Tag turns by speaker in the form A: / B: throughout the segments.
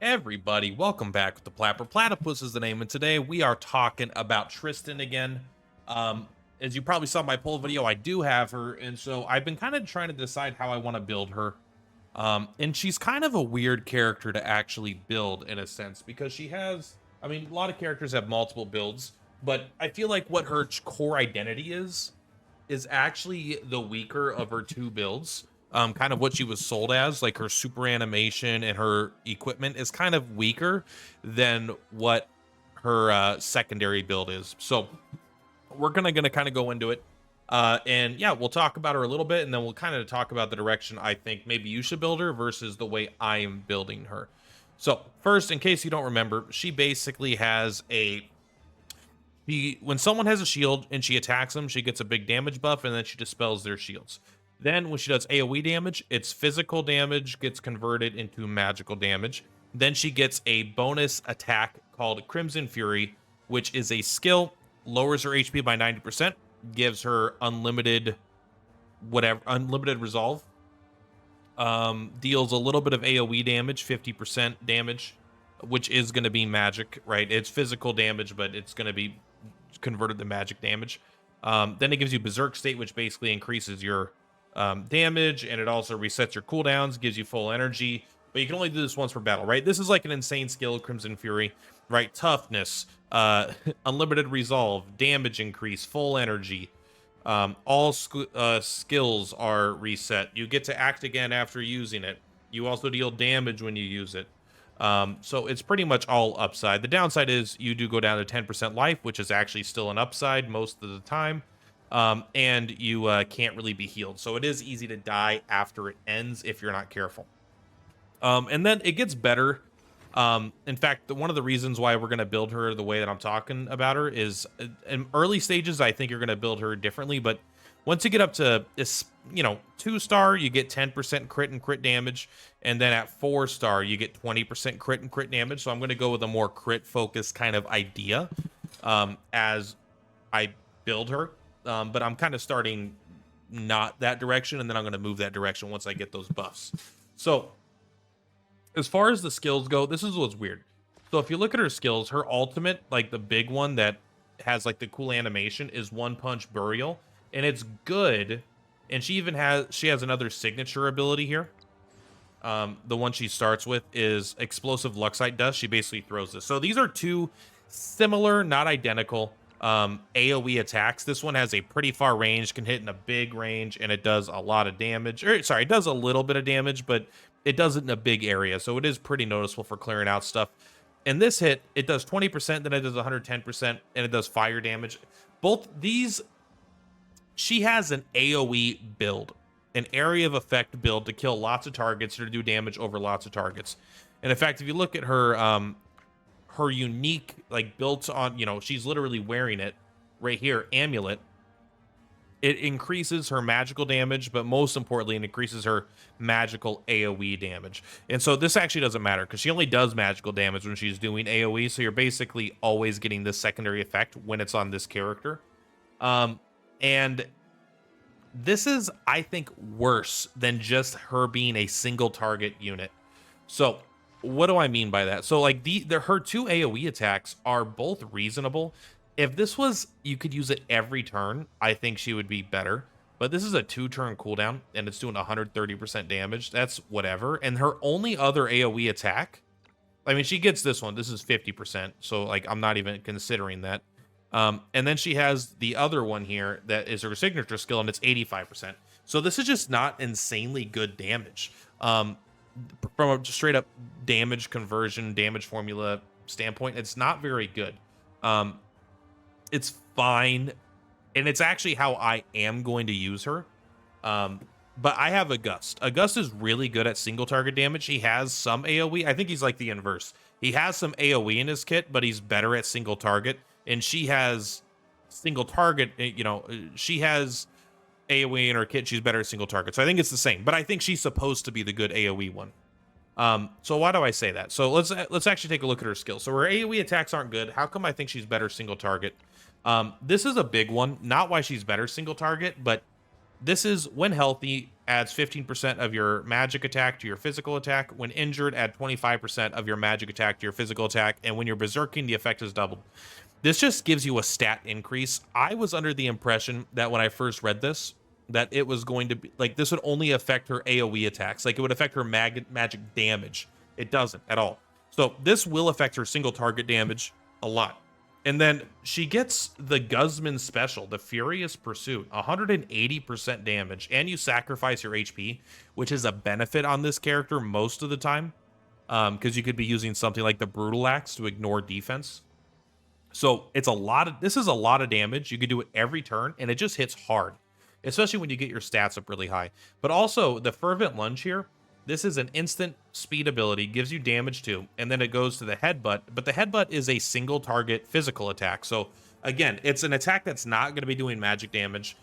A: Everybody, welcome back with the Purplatypus is the name, and today we are talking about Tristan again. As you probably saw in my poll video, I do have her, and so I've been kind of trying to decide how I want to build her. And she's kind of a weird character to actually build in a sense because she has, I mean, a lot of characters have multiple builds, but I feel like what her core identity is actually the weaker of her two builds. Kind of what she was sold as, like her super animation and her equipment is kind of weaker than what her secondary build is. So we're gonna kind of go into it. And yeah, we'll talk about her a little bit, and then we'll kind of talk about the direction I think maybe you should build her versus the way I am building her. So first, in case you don't remember, she basically has when someone has a shield and she attacks them, she gets a big damage buff, and then she dispels their shields. Then when she does AoE damage, its physical damage gets converted into magical damage. Then she gets a bonus attack called Crimson Fury, which is a skill, lowers her HP by 90%, gives her unlimited resolve, deals a little bit of AoE damage, 50% damage, which is going to be magic, right? It's physical damage, but it's going to be converted to magic damage. Then it gives you Berserk State, which basically increases your damage, and it also resets your cooldowns, gives you full energy, but you can only do this once per battle, right? This is like an insane skill, Crimson Fury, right? Toughness, unlimited resolve, damage increase, full energy. All skills are reset. You get to act again after using it. You also deal damage when you use it. So it's pretty much all upside. The downside is you do go down to 10% life, which is actually still an upside most of the time. And you can't really be healed. So it is easy to die after it ends if you're not careful. And then it gets better. In fact, one of the reasons why we're going to build her the way that I'm talking about her is in early stages, I think you're going to build her differently. But once you get up to this, 2-star, you get 10% crit and crit damage. And then at 4-star, you get 20% crit and crit damage. So I'm going to go with a more crit focused kind of idea as I build her. But I'm kind of starting not that direction, and then I'm going to move that direction once I get those buffs. So as far as the skills go, this is what's weird. So if you look at her skills, her ultimate, like the big one that has like the cool animation, is One Punch Burial, and it's good. And she has another signature ability here. The one she starts with is Explosive Luxite Dust. She basically throws this. So these are two similar, not identical, AoE attacks. This one has a pretty far range, can hit in a big range, and it does a lot of damage. Sorry, it does a little bit of damage, but it does it in a big area, so it is pretty noticeable for clearing out stuff. In this hit, it does 20%, then it does 110%, and it does fire damage. Both these, she has an AoE build, an area of effect build to kill lots of targets or to do damage over lots of targets. And in fact, if you look at her her unique, like, built on, she's literally wearing it right here, amulet. It increases her magical damage, but most importantly, it increases her magical AoE damage. And so this actually doesn't matter because she only does magical damage when she's doing AoE. So you're basically always getting this secondary effect when it's on this character. And this is, I think, worse than just her being a single target unit. So what do I mean by that? So like her two AoE attacks are both reasonable. If this was, you could use it every turn, I think she would be better. But this is a 2-turn cooldown, and it's doing 130% damage. That's whatever. And her only other AoE attack, I mean, she gets this one. This is 50%. So like, I'm not even considering that. And then she has the other one here that is her signature skill, and it's 85%. So this is just not insanely good damage. From a straight up damage conversion, damage formula standpoint, it's not very good. It's fine, and it's actually how I am going to use her. But I have August. August is really good at single target damage. He has some AoE. I think he's like the inverse. He has some AoE in his kit, but he's better at single target. And she has single target, she has AoE in her kit. She's better at single target. So I think it's the same, but I think she's supposed to be the good AoE one. So why do I say that? So let's actually take a look at her skills. So her AoE attacks aren't good. How come I think she's better single target? This is a big one. Not why she's better single target, but This is when healthy, adds 15% of your magic attack to your physical attack. When injured, add 25% of your magic attack to your physical attack. And when you're berserking, the effect is doubled. This just gives you a stat increase. I was under the impression that when I first read this, that it was going to be like this would only affect her AoE attacks. Like it would affect her magic damage. It doesn't at all. So this will affect her single target damage a lot. And then she gets the Guzman special, the Furious Pursuit, 180% damage, and you sacrifice your HP, which is a benefit on this character most of the time, because you could be using something like the Brutal Axe to ignore defense. So it's this is a lot of damage. You can do it every turn, and it just hits hard, especially when you get your stats up really high. But also, the Fervent Lunge here, this is an instant speed ability, gives you damage too, and then it goes to the Headbutt. But the Headbutt is a single target physical attack. So again, it's an attack that's not going to be doing magic damage,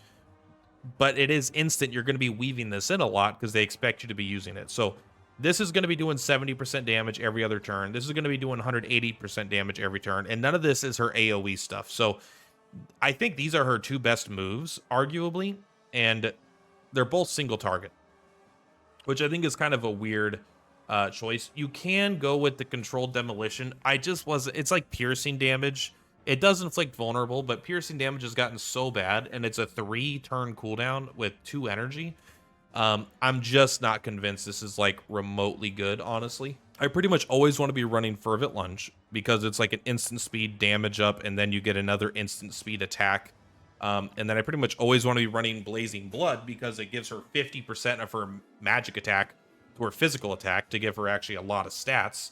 A: but it is instant. You're going to be weaving this in a lot because they expect you to be using it. So this is going to be doing 70% damage every other turn. This is going to be doing 180% damage every turn, and none of this is her AoE stuff. So I think these are her two best moves, arguably, and they're both single target, which I think is kind of a weird choice. You can go with the controlled demolition. It's like piercing damage. It does inflict vulnerable, but piercing damage has gotten so bad, and it's a 3-turn cooldown with 2 energy. I'm just not convinced this is like remotely good, honestly. I pretty much always want to be running Fervent Lunge because it's like an instant speed damage up, and then you get another instant speed attack. And then I pretty much always want to be running Blazing Blood because it gives her 50% of her magic attack to her physical attack to give her actually a lot of stats.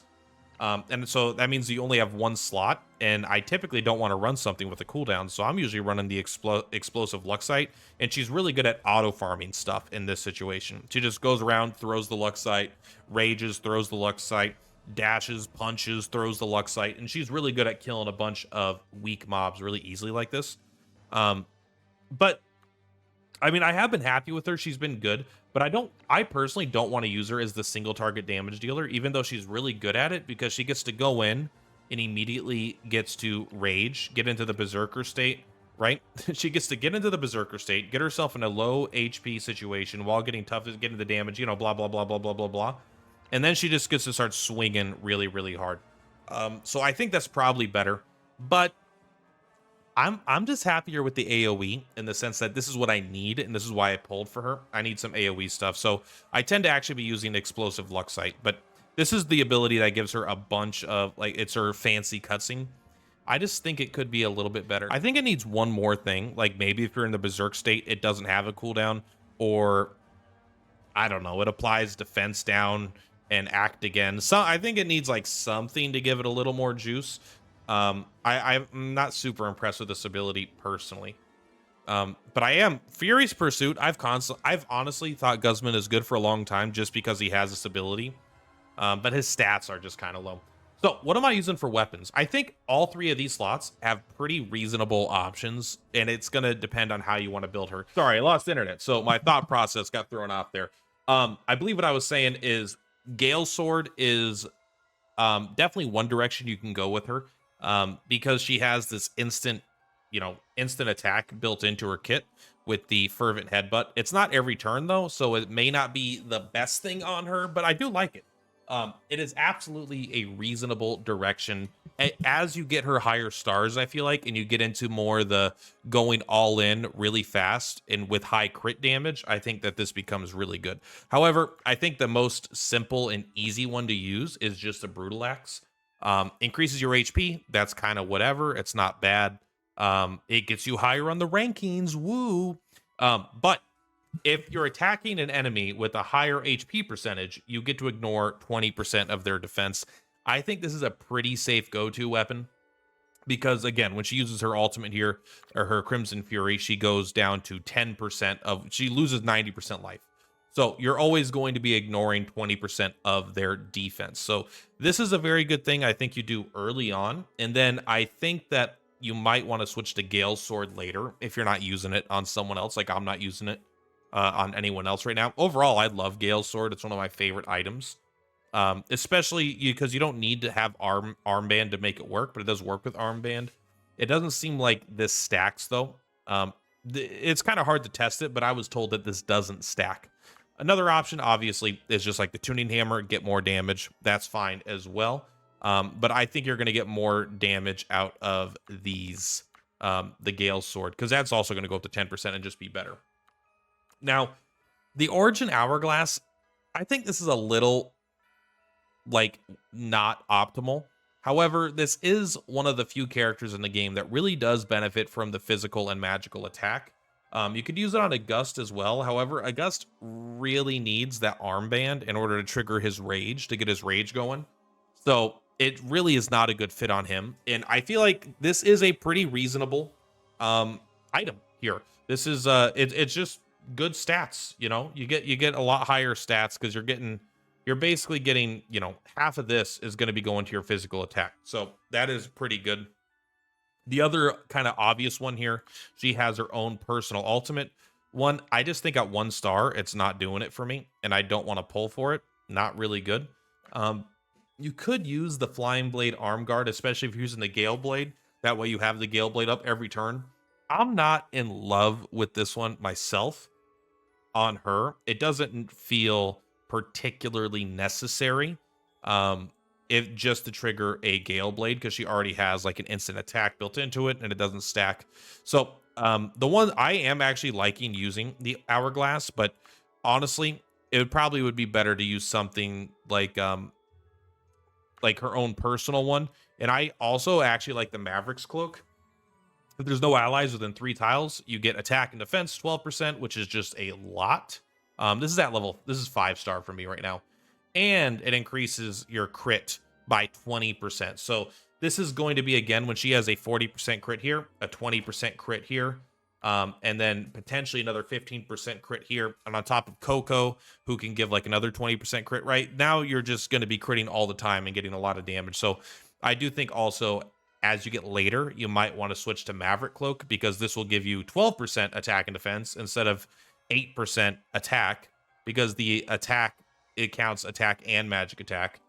A: And so that means you only have 1 slot, and I typically don't want to run something with a cooldown, so I'm usually running the Explosive Luxite, and she's really good at auto-farming stuff in this situation. She just goes around, throws the Luxite, rages, throws the Luxite, dashes, punches, throws the Luxite, and she's really good at killing a bunch of weak mobs really easily like this. But I mean, I have been happy with her. She's been good, but I personally don't want to use her as the single target damage dealer, even though she's really good at it, because she gets to go in and immediately gets to rage, get into the berserker state, right? She gets to get into the berserker state, get herself in a low HP situation while getting tough, getting the damage, you know, blah, blah, blah, blah, blah, blah, blah. And then she just gets to start swinging really, really hard. So I think that's probably better, but I'm just happier with the AoE in the sense that this is what I need, and this is why I pulled for her. I need some AoE stuff, so I tend to actually be using Explosive Luxite, but this is the ability that gives her a bunch of, like, it's her fancy cutscene. I just think it could be a little bit better. I think it needs one more thing, like maybe if you're in the Berserk state, it doesn't have a cooldown, or I don't know, it applies defense down and act again. So I think it needs like something to give it a little more juice. I'm not super impressed with this ability personally. But I am. Furious Pursuit, I've honestly thought Guzman is good for a long time just because he has this ability. But his stats are just kind of low. So what am I using for weapons? I think all 3 of these slots have pretty reasonable options, and it's going to depend on how you want to build her. Sorry, I lost internet, so my thought process got thrown off there. I believe what I was saying is Gale Sword is definitely one direction you can go with her. Because she has this instant attack built into her kit with the Fervent Headbutt. It's not every turn though, so it may not be the best thing on her, but I do like it. It is absolutely a reasonable direction. As you get her higher stars, I feel like, and you get into more the going all in really fast and with high crit damage, I think that this becomes really good. However, I think the most simple and easy one to use is just a Brutal Axe. Increases your HP. That's kind of whatever. It's not bad. It gets you higher on the rankings. Woo. But if you're attacking an enemy with a higher HP percentage, you get to ignore 20% of their defense. I think this is a pretty safe go-to weapon because, again, when she uses her ultimate here, or her Crimson Fury, she goes down to 10% she loses 90% life. So you're always going to be ignoring 20% of their defense. So this is a very good thing I think you do early on. And then I think that you might want to switch to Gale Sword later if you're not using it on someone else. Like I'm not using it on anyone else right now. Overall, I love Gale Sword. It's one of my favorite items. Especially because you don't need to have armband to make it work, but it does work with armband. It doesn't seem like this stacks though. it's kind of hard to test it, but I was told that this doesn't stack. Another option, obviously, is just like the tuning hammer, get more damage. That's fine as well. But I think you're going to get more damage out of these, the Gale Sword, because that's also going to go up to 10% and just be better. Now, the Origin Hourglass, I think this is a little, like, not optimal. However, this is one of the few characters in the game that really does benefit from the physical and magical attack. You could use it on August as well. However, August really needs that armband in order to trigger his rage, to get his rage going. So it really is not a good fit on him. And I feel like this is a pretty reasonable item here. This is it's just good stats. You know, you get a lot higher stats because you're basically getting, you know, half of this is going to be going to your physical attack. So that is pretty good. The other kind of obvious one here, she has her own personal ultimate one. I just think at 1 star, it's not doing it for me, and I don't want to pull for it. Not really good. You could use the Flying Blade Arm Guard, especially if you're using the Gale Blade. That way you have the Gale Blade up every turn. I'm not in love with this one myself on her. It doesn't feel particularly necessary. If just to trigger a Gale Blade, because she already has like an instant attack built into it and it doesn't stack. So the one I am actually liking using the Hourglass, but honestly, it probably would be better to use something like her own personal one. And I also actually like the Maverick's Cloak. If there's no allies within 3 tiles, you get attack and defense 12%, which is just a lot. This is at level, this is 5-star for me right now. And it increases your crit by 20%. So this is going to be, again, when she has a 40% crit here, a 20% crit here, and then potentially another 15% crit here. And on top of Coco, who can give like another 20% crit, right? Now you're just going to be critting all the time and getting a lot of damage. So I do think also, as you get later, you might want to switch to Maverick Cloak, because this will give you 12% attack and defense instead of 8% attack, because the attack, it counts attack and magic attack.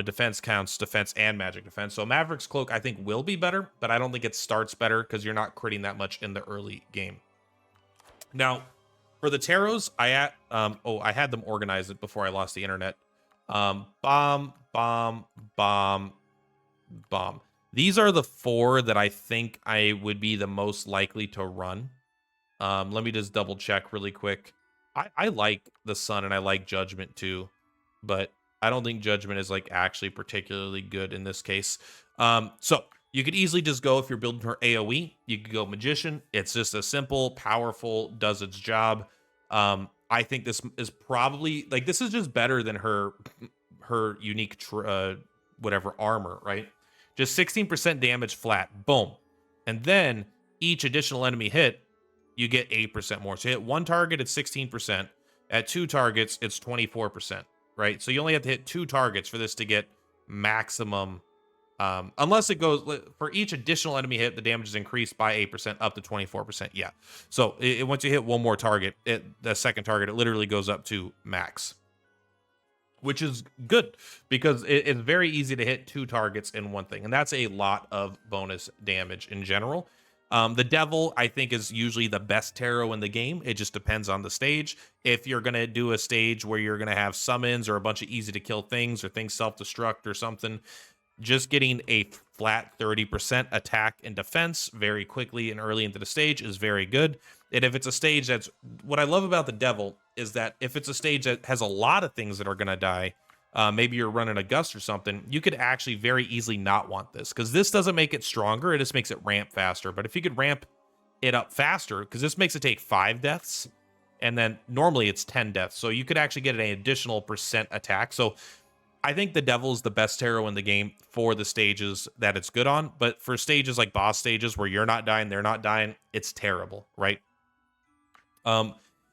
A: Defense counts defense and magic defense. So Maverick's Cloak, I think, will be better, but I don't think it starts better because you're not critting that much in the early game. Now, for the Taros, I had them organize it before I lost the internet. Bomb. These are the 4 that I think I would be the most likely to run. Let me just double check really quick. I like the Sun and I like Judgment too, but I don't think Judgment is like actually particularly good in this case. So you could easily just go, if you're building her AoE, you could go Magician. It's just a simple, powerful, does its job. I think this is probably, like, this is just better than her unique whatever armor, right? Just 16% damage flat, boom. And then each additional enemy hit, you get 8% more. So you hit 1 target, it's 16%. At 2 targets, it's 24%, right? So you only have to hit 2 targets for this to get maximum, unless it goes, for each additional enemy hit, the damage is increased by 8% up to 24%. Yeah. So once you hit 1 more target, the second target, it literally goes up to max, which is good because it's very easy to hit 2 targets in one thing. And that's a lot of bonus damage in general. The Devil, I think, is usually the best tarot in the game. It just depends on the stage. If you're going to do a stage where you're going to have summons or a bunch of easy to kill things or things self-destruct or something, just getting a flat 30% attack and defense very quickly and early into the stage is very good. And if it's a stage that's, what I love about the Devil is that if it's a stage that has a lot of things that are going to die, maybe you're running a gust or something, you could actually very easily not want this, because this doesn't make it stronger, it just makes it ramp faster. But if you could ramp it up faster, because this makes it take 5 deaths, and then normally it's 10 deaths, so you could actually get an additional % attack. So I think the Devil is the best tarot in the game for the stages that it's good on, but for stages like boss stages where you're not dying, they're not dying, it's terrible, right?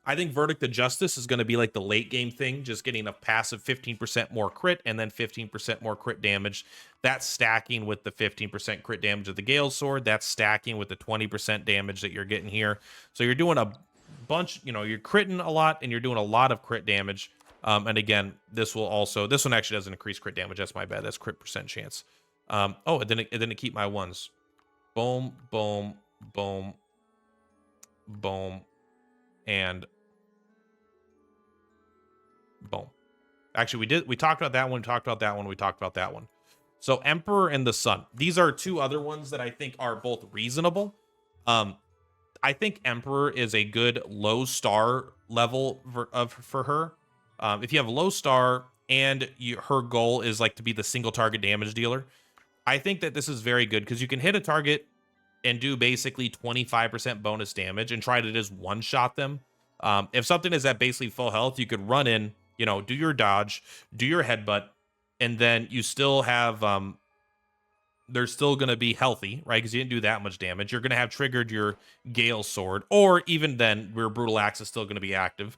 A: I think Verdict of Justice is going to be like the late game thing, just getting a passive 15% more crit and then 15% more crit damage. That's stacking with the 15% crit damage of the Gale Sword. That's stacking with the 20% damage that you're getting here. So you're doing a bunch, you know, you're critting a lot and you're doing a lot of crit damage. And again, this one actually doesn't increase crit damage. That's my bad. That's crit % chance. Oh, it didn't keep my ones. Boom, boom, boom. boom, and boom. Actually, we talked about that one, talked about that one, we talked about that one. So Emperor and the Sun. These are two other ones that I think are both reasonable. I think Emperor is a good low star level for her. If you have a low star and her goal is like to be the single target damage dealer, I think that this is very good because you can hit a target and do basically 25% bonus damage and try to just one-shot them. If something is at basically full health, you could run in, you know, do your dodge, do your headbutt, and then you still have they're still going to be healthy, right? Because you didn't do that much damage. You're going to have triggered your Gale Sword, or even then, your Brutal Axe is still going to be active.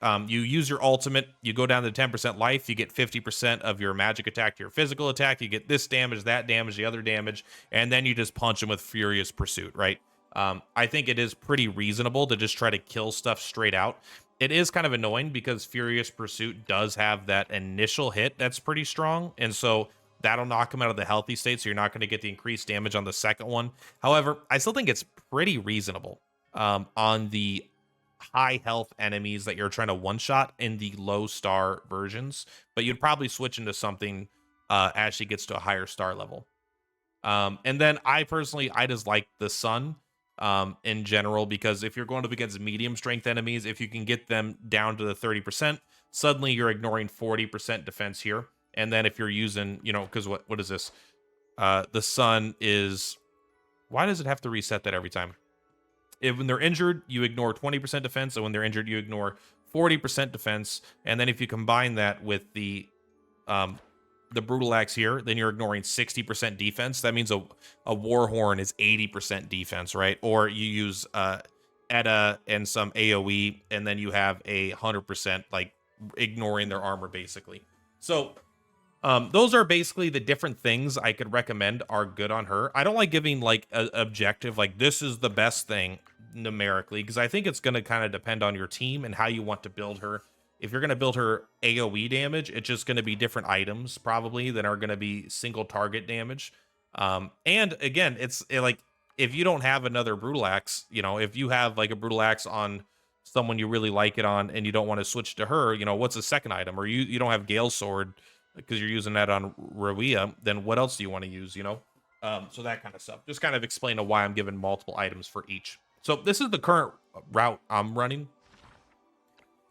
A: You use your ultimate, you go down to 10% life, you get 50% of your magic attack to your physical attack, you get this damage, that damage, the other damage, and then you just punch them with Furious Pursuit, right? I think it is pretty reasonable to just try to kill stuff straight out. It is kind of annoying because Furious Pursuit does have that initial hit that's pretty strong, and so that'll knock him out of the healthy state, so you're not going to get the increased damage on the second one. However, I still think it's pretty reasonable on the high health enemies that you're trying to one-shot in the low star versions, but you'd probably switch into something as she gets to a higher star level. And then I just like the Sun in general, because if you're going up against medium strength enemies, if you can get them down to the 30%, suddenly you're ignoring 40% defense here. And then if you're using, you know, because what is this? The Sun is, why does it have to reset that every time? When they're injured, you ignore 20% defense, and when they're injured, you ignore 40% defense. And then if you combine that with the Brutal Axe here, then you're ignoring 60% defense. That means a War Horn is 80% defense, right? Or you use Edda and some AoE, and then you have 100% like ignoring their armor, basically. So those are basically the different things I could recommend are good on her. I don't like giving like an objective, like this is the best thing numerically, because I think it's going to kind of depend on your team and how you want to build her. If you're going to build her AoE damage, it's just going to be different items probably that are going to be single target damage. And again, like if you don't have another Brutal Axe, you know, if you have like a Brutal Axe on someone you really like it on and you don't want to switch to her, you know, what's the second item? Or you don't have Gale Sword because you're using that on Rawia, then what else do you want to use, you know? So that kind of stuff. Just kind of explain why I'm giving multiple items for each. So this is the current route I'm running.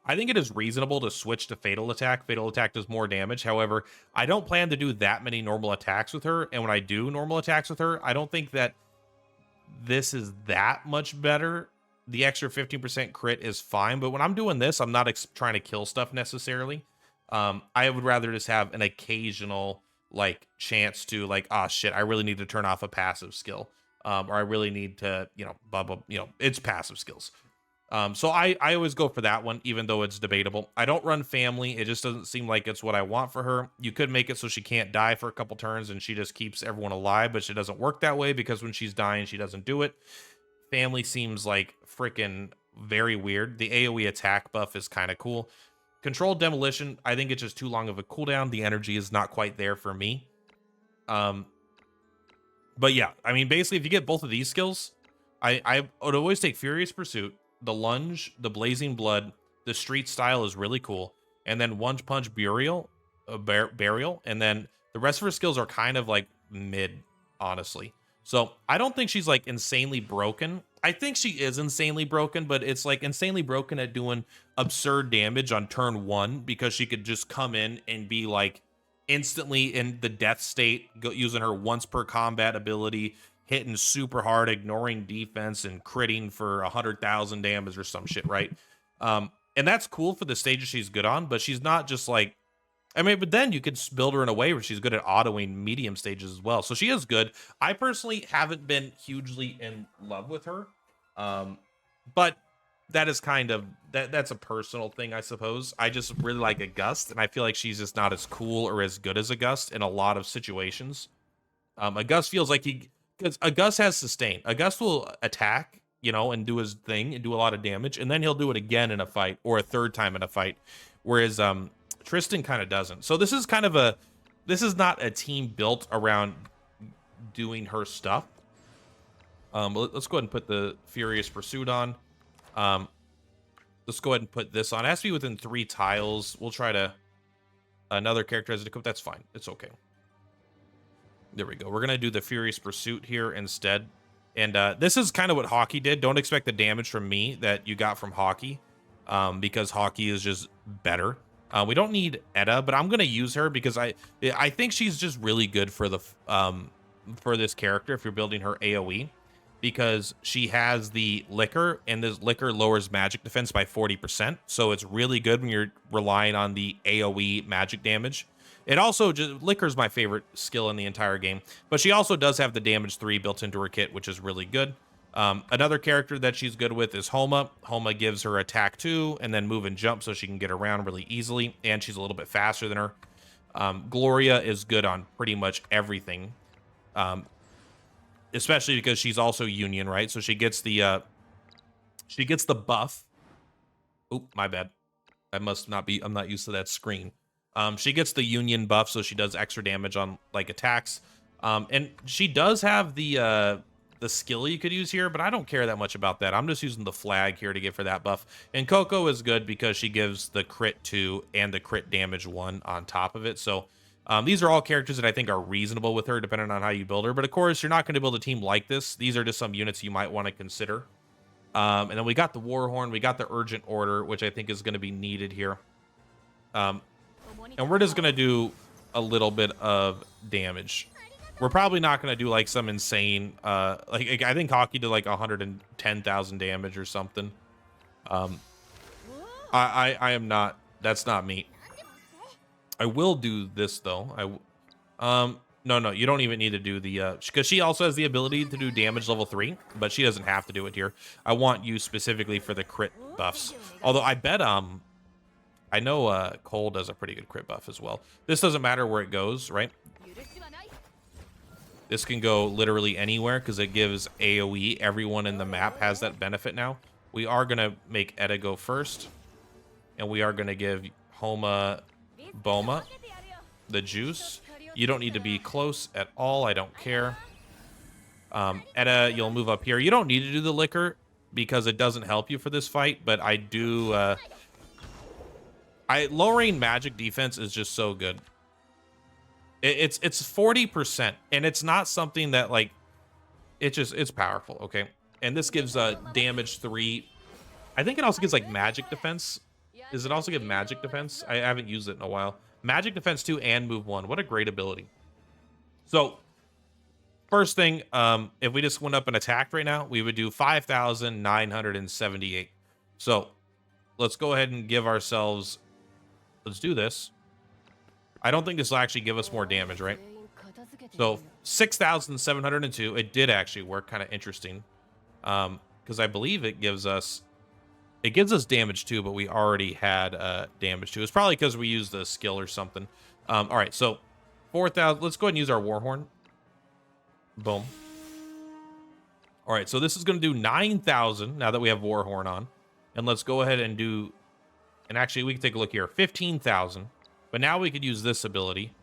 A: I think it is reasonable to switch to Fatal Attack. Fatal Attack does more damage. However, I don't plan to do that many normal attacks with her. And when I do normal attacks with her, I don't think that this is that much better. The extra 15% crit is fine. But when I'm doing this, I'm not trying to kill stuff necessarily. I would rather just have an occasional like chance to like, ah, shit, I really need to turn off a passive skill. Or I really need to, you know, blah, blah, you know, it's passive skills. So I always go for that one, even though it's debatable. I don't run family. It just doesn't seem like it's what I want for her. You could make it so she can't die for a couple turns and she just keeps everyone alive, but she doesn't work that way because when she's dying, she doesn't do it. Family seems like freaking very weird. The AoE attack buff is kind of cool. Controlled Demolition, I think it's just too long of a cooldown. The energy is not quite there for me. But yeah, I mean, basically, if you get both of these skills, I would always take Furious Pursuit, the Lunge, the Blazing Blood, the Street Style is really cool, and then One Punch Burial, and then the rest of her skills are kind of like mid, honestly. So I don't think she's like insanely broken. I think she is insanely broken, but it's like insanely broken at doing absurd damage on turn 1 because she could just come in and be like instantly in the death state, using her once per combat ability, hitting super hard, ignoring defense, and critting for 100,000 damage or some shit, right? And that's cool for the stages she's good on, but she's not just like, I mean, but then you could build her in a way where she's good at autoing medium stages as well. So she is good. I personally haven't been hugely in love with her. But that is kind of, that's a personal thing, I suppose. I just really like August, and I feel like she's just not as cool or as good as August in a lot of situations. August feels like because August has sustain. August will attack, you know, and do his thing and do a lot of damage, and then he'll do it again in a fight or a third time in a fight. Whereas Tristan kind of doesn't. So this is kind of this is not a team built around doing her stuff. Let's go ahead and put the Furious Pursuit on. Let's go ahead and put this on. It has to be within 3 tiles. We'll try to... Another character has it equipped. That's fine. It's okay. There we go. We're going to do the Furious Pursuit here instead. And this is kind of what Hockey did. Don't expect the damage from me that you got from Hockey, because Hockey is just better. We don't need Etta, but I'm going to use her because I think she's just really good for the for this character if you're building her AoE, because she has the Liquor, and this Liquor lowers magic defense by 40%. So it's really good when you're relying on the AoE magic damage. It also just... Liquor's my favorite skill in the entire game, but she also does have the damage 3 built into her kit, which is really good. Another character that she's good with is Homa. Homa gives her attack 2 and then move and jump so she can get around really easily, and she's a little bit faster than her. Gloria is good on pretty much everything, especially because she's also Union, right? So she gets the buff. Oop, my bad. I must not be... I'm not used to that screen. She gets the Union buff, so she does extra damage on like attacks. And she does have the skill you could use here, but I don't care that much about that. I'm just using the flag here to give her that buff. And Coco is good because she gives the crit 2 and the crit damage 1 on top of it. So these are all characters that I think are reasonable with her, depending on how you build her. But of course, you're not going to build a team like this. These are just some units you might want to consider. And then we got the Warhorn, we got the Urgent Order, which I think is going to be needed here. And we're just going to do a little bit of damage. We're probably not going to do like some insane, like I think Hockey did like 110,000 damage or something. I am not, that's not me. I will do this though. No, you don't even need to do the, because she also has the ability to do damage level 3, but she doesn't have to do it here. I want you specifically for the crit buffs. Although I bet, I know Cole does a pretty good crit buff as well. This doesn't matter where it goes, right? This can go literally anywhere because it gives AoE. Everyone in the map has that benefit now. We are going to make Etta go first. And we are going to give Homa Boma the juice. You don't need to be close at all. I don't care. Etta, you'll move up here. You don't need to do the Liquor because it doesn't help you for this fight. But I do... lowering magic defense is just so good. It's 40%, and it's not something that like it's powerful, okay? And this gives damage 3. I think it also gives like magic defense. Does it also give magic defense? I haven't used it in a while. Magic defense 2 and move 1. What a great ability. So first thing, if we just went up and attacked right now, we would do 5,978. So let's go ahead and give ourselves... Let's do this. I don't think this will actually give us more damage, right? So 6,702. It did actually work. Kind of interesting. Because I believe it gives us damage too, but we already had damage too. It's probably because we used the skill or something. All right, so 4,000. Let's go ahead and use our Warhorn. Boom. All right, so this is going to do 9,000 now that we have Warhorn on. And let's go ahead and do... And actually, we can take a look here. 15,000. But now we could use this ability.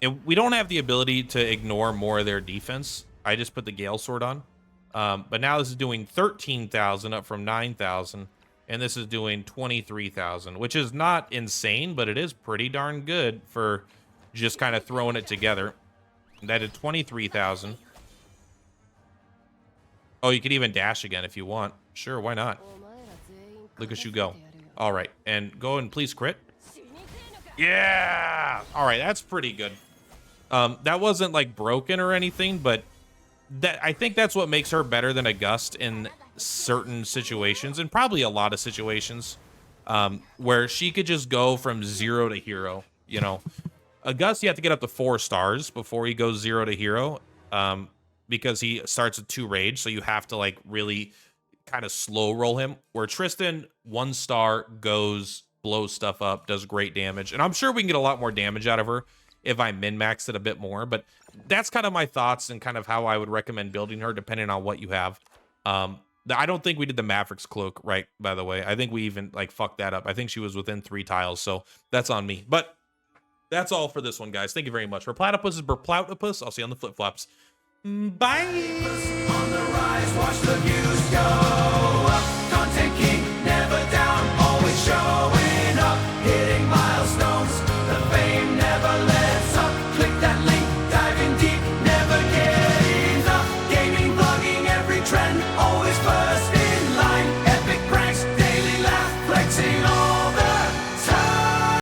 A: And we don't have the ability to ignore more of their defense. I just put the Gale Sword on. But now this is doing 13,000 up from 9,000. And this is doing 23,000, which is not insane, but it is pretty darn good for just kind of throwing it together. That did 23,000. Oh, you could even dash again if you want. Sure, why not? Look at you go. All right, and go and please crit. Yeah! All right, that's pretty good. That wasn't like broken or anything, but I think that's what makes her better than a Gust in certain situations, and probably a lot of situations, where she could just go from 0 to hero. You know, a Gust you have to get up to 4 stars before he goes 0 to hero, because he starts at 2 rage, so you have to like really kind of slow roll him, where Tristan 1 star goes, blows stuff up, does great damage. And I'm sure we can get a lot more damage out of her if I min-max it a bit more, but that's kind of my thoughts and kind of how I would recommend building her depending on what you have. I don't think we did the Maverick's Cloak right, by the way. I think we even like fucked that up. I think she was within 3 tiles, so that's on me. But that's all for this one, guys. Thank you very much. Purplatypus is Purplatypus. I'll see you on the flip-flops. Bye! On the rise, watch the views go.
B: king, never down, always showing up, hitting milestones. The fame never lets up. Click that link, diving deep, never getting enough. Gaming, vlogging, every trend.